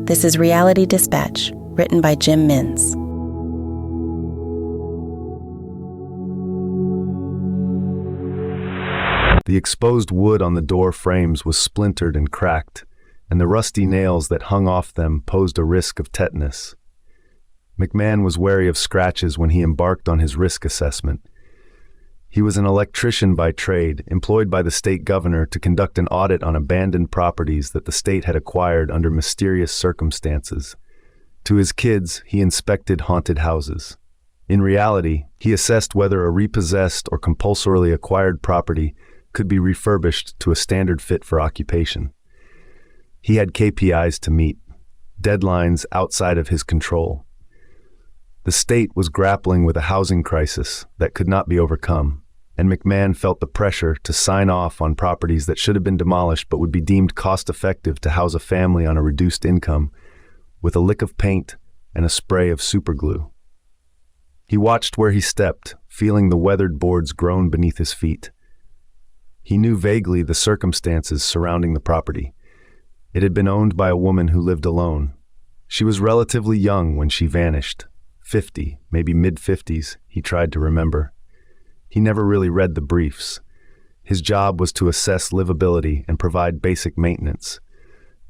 This is Reality Dispatch, written by Jim Mins. The exposed wood on the door frames was splintered and cracked, and the rusty nails that hung off them posed a risk of tetanus. McMahon was wary of scratches when he embarked on his risk assessment. He was an electrician by trade, employed by the state governor to conduct an audit on abandoned properties that the state had acquired under mysterious circumstances. To his kids, he inspected haunted houses. In reality, he assessed whether a repossessed or compulsorily acquired property could be refurbished to a standard fit for occupation. He had KPIs to meet, deadlines outside of his control. The state was grappling with a housing crisis that could not be overcome, and McMahon felt the pressure to sign off on properties that should have been demolished but would be deemed cost-effective to house a family on a reduced income, with a lick of paint and a spray of superglue. He watched where he stepped, feeling the weathered boards groan beneath his feet. He knew vaguely the circumstances surrounding the property. It had been owned by a woman who lived alone. She was relatively young when she vanished. 50, maybe mid-50s, he tried to remember. He never really read the briefs. His job was to assess livability and provide basic maintenance.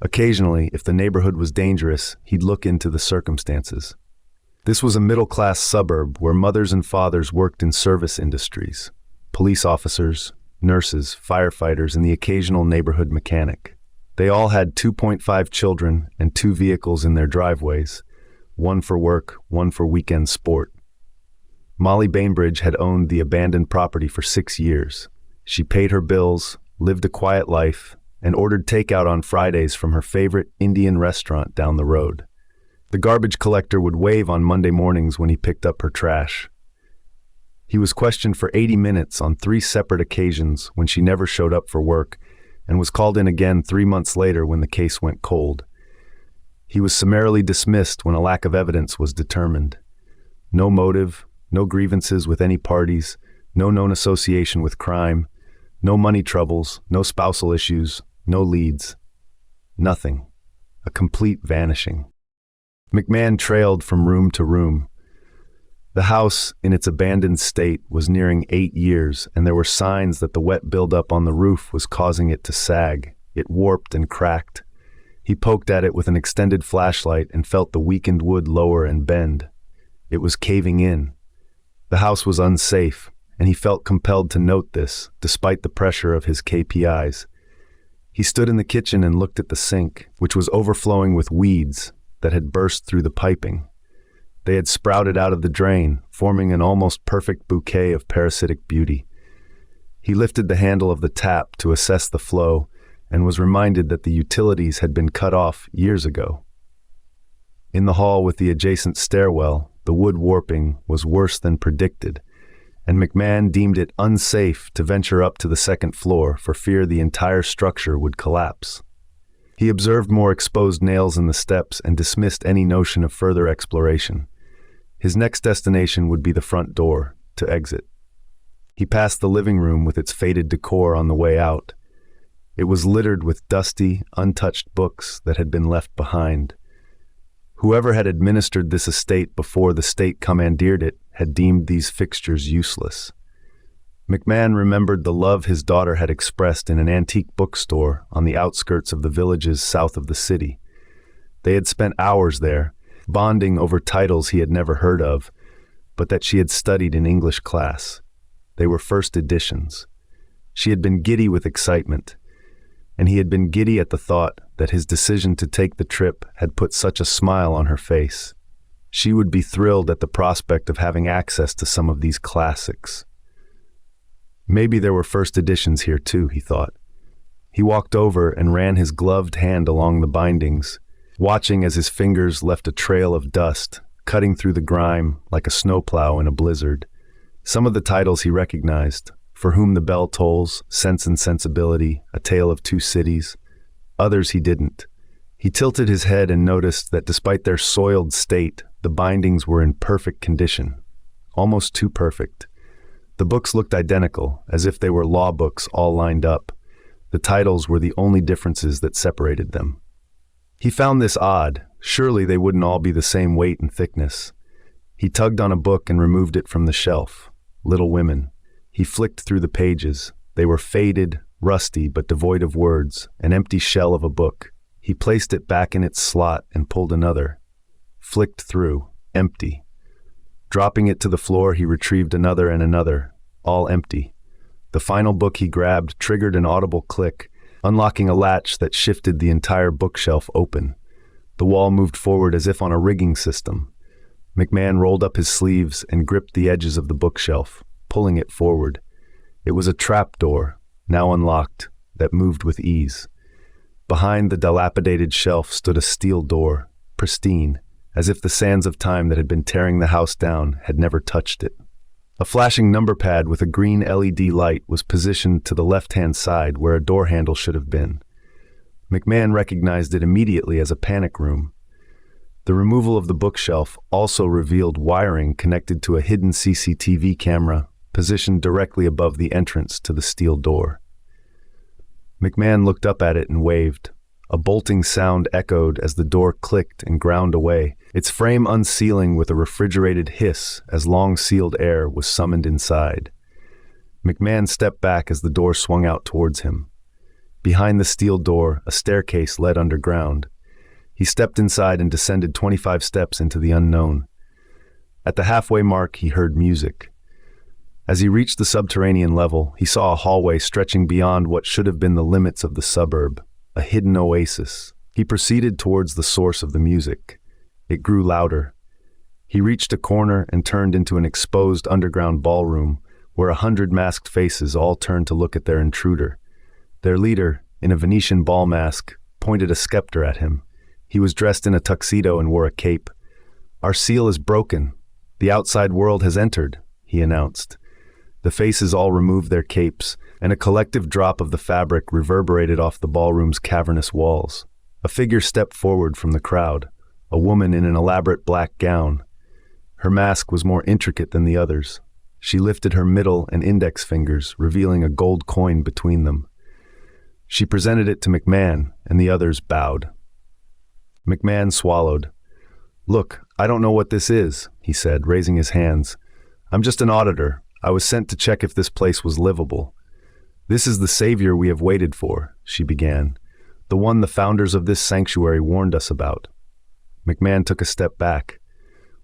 Occasionally, if the neighborhood was dangerous, he'd look into the circumstances. This was a middle-class suburb where mothers and fathers worked in service industries, police officers, nurses, firefighters, and the occasional neighborhood mechanic. They all had 2.5 children and 2 vehicles in their driveways, one for work, one for weekend sport. Molly Bainbridge had owned the abandoned property for 6 years. She paid her bills, lived a quiet life, and ordered takeout on Fridays from her favorite Indian restaurant down the road. The garbage collector would wave on Monday mornings when he picked up her trash. He was questioned for 80 minutes on 3 separate occasions when she never showed up for work, and was called in again 3 months later when the case went cold. He was summarily dismissed when a lack of evidence was determined. No motive, no grievances with any parties, no known association with crime, no money troubles, no spousal issues, no leads. Nothing. A complete vanishing. McMahon trailed from room to room. The house, in its abandoned state, was nearing 8 years, and there were signs that the wet buildup on the roof was causing it to sag. It warped and cracked. He poked at it with an extended flashlight and felt the weakened wood lower and bend. It was caving in. The house was unsafe, and he felt compelled to note this, despite the pressure of his KPIs. He stood in the kitchen and looked at the sink, which was overflowing with weeds that had burst through the piping. They had sprouted out of the drain, forming an almost perfect bouquet of parasitic beauty. He lifted the handle of the tap to assess the flow and was reminded that the utilities had been cut off years ago. In the hall with the adjacent stairwell, the wood warping was worse than predicted, and McMahon deemed it unsafe to venture up to the second floor for fear the entire structure would collapse. He observed more exposed nails in the steps and dismissed any notion of further exploration. His next destination would be the front door, to exit. He passed the living room with its faded decor on the way out. It was littered with dusty, untouched books that had been left behind. Whoever had administered this estate before the state commandeered it had deemed these fixtures useless. McMahon remembered the love his daughter had expressed in an antique bookstore on the outskirts of the villages south of the city. They had spent hours there, bonding over titles he had never heard of, but that she had studied in English class. They were first editions. She had been giddy with excitement, and he had been giddy at the thought that his decision to take the trip had put such a smile on her face. She would be thrilled at the prospect of having access to some of these classics. Maybe there were first editions here too, he thought. He walked over and ran his gloved hand along the bindings, watching as his fingers left a trail of dust, cutting through the grime like a snowplow in a blizzard. Some of the titles he recognized: For Whom the Bell Tolls, Sense and Sensibility, A Tale of Two Cities. Others he didn't. He tilted his head and noticed that despite their soiled state, the bindings were in perfect condition, almost too perfect. The books looked identical, as if they were law books all lined up. The titles were the only differences that separated them. He found this odd. Surely they wouldn't all be the same weight and thickness. He tugged on a book and removed it from the shelf. Little Women. He flicked through the pages. They were faded, rusty, but devoid of words, an empty shell of a book. He placed it back in its slot and pulled another. Flicked through, empty. Dropping it to the floor, he retrieved another and another, all empty. The final book he grabbed triggered an audible click, unlocking a latch that shifted the entire bookshelf open. The wall moved forward as if on a rigging system. McMahon rolled up his sleeves and gripped the edges of the bookshelf, pulling it forward. It was a trap door, now unlocked, that moved with ease. Behind the dilapidated shelf stood a steel door, pristine, as if the sands of time that had been tearing the house down had never touched it. A flashing number pad with a green LED light was positioned to the left-hand side where a door handle should have been. McMahon recognized it immediately as a panic room. The removal of the bookshelf also revealed wiring connected to a hidden CCTV camera positioned directly above the entrance to the steel door. McMahon looked up at it and waved. A bolting sound echoed as the door clicked and ground away, its frame unsealing with a refrigerated hiss as long-sealed air was summoned inside. McMahon stepped back as the door swung out towards him. Behind the steel door, a staircase led underground. He stepped inside and descended 25 steps into the unknown. At the halfway mark, he heard music. As he reached the subterranean level, he saw a hallway stretching beyond what should have been the limits of the suburb, a hidden oasis. He proceeded towards the source of the music. It grew louder. He reached a corner and turned into an exposed underground ballroom where 100 masked faces all turned to look at their intruder. Their leader, in a Venetian ball mask, pointed a scepter at him. He was dressed in a tuxedo and wore a cape. "Our seal is broken. The outside world has entered," he announced. The faces all removed their capes, and a collective drop of the fabric reverberated off the ballroom's cavernous walls. A figure stepped forward from the crowd, a woman in an elaborate black gown. Her mask was more intricate than the others. She lifted her middle and index fingers, revealing a gold coin between them. She presented it to McMahon, and the others bowed. McMahon swallowed. "Look, I don't know what this is," he said, raising his hands. "I'm just an auditor. I was sent to check if this place was livable." "This is the savior we have waited for," she began. "The one the founders of this sanctuary warned us about." McMahon took a step back.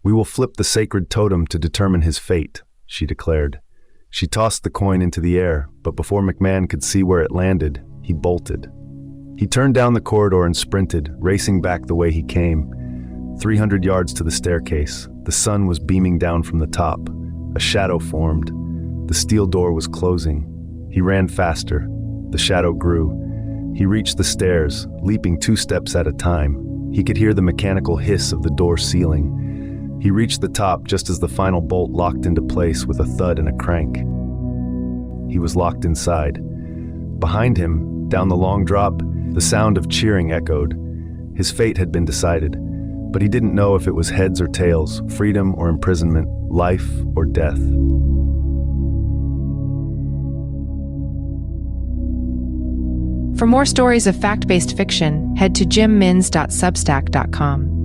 "We will flip the sacred totem to determine his fate," she declared. She tossed the coin into the air, but before McMahon could see where it landed, he bolted. He turned down the corridor and sprinted, racing back the way he came. 300 yards to the staircase, the sun was beaming down from the top. A shadow formed. The steel door was closing. He ran faster. The shadow grew. He reached the stairs, leaping 2 steps at a time. He could hear the mechanical hiss of the door sealing. He reached the top just as the final bolt locked into place with a thud and a crank. He was locked inside. Behind him, down the long drop, the sound of cheering echoed. His fate had been decided, but he didn't know if it was heads or tails, freedom or imprisonment, life or death. For more stories of fact-based fiction, head to jimmins.substack.com.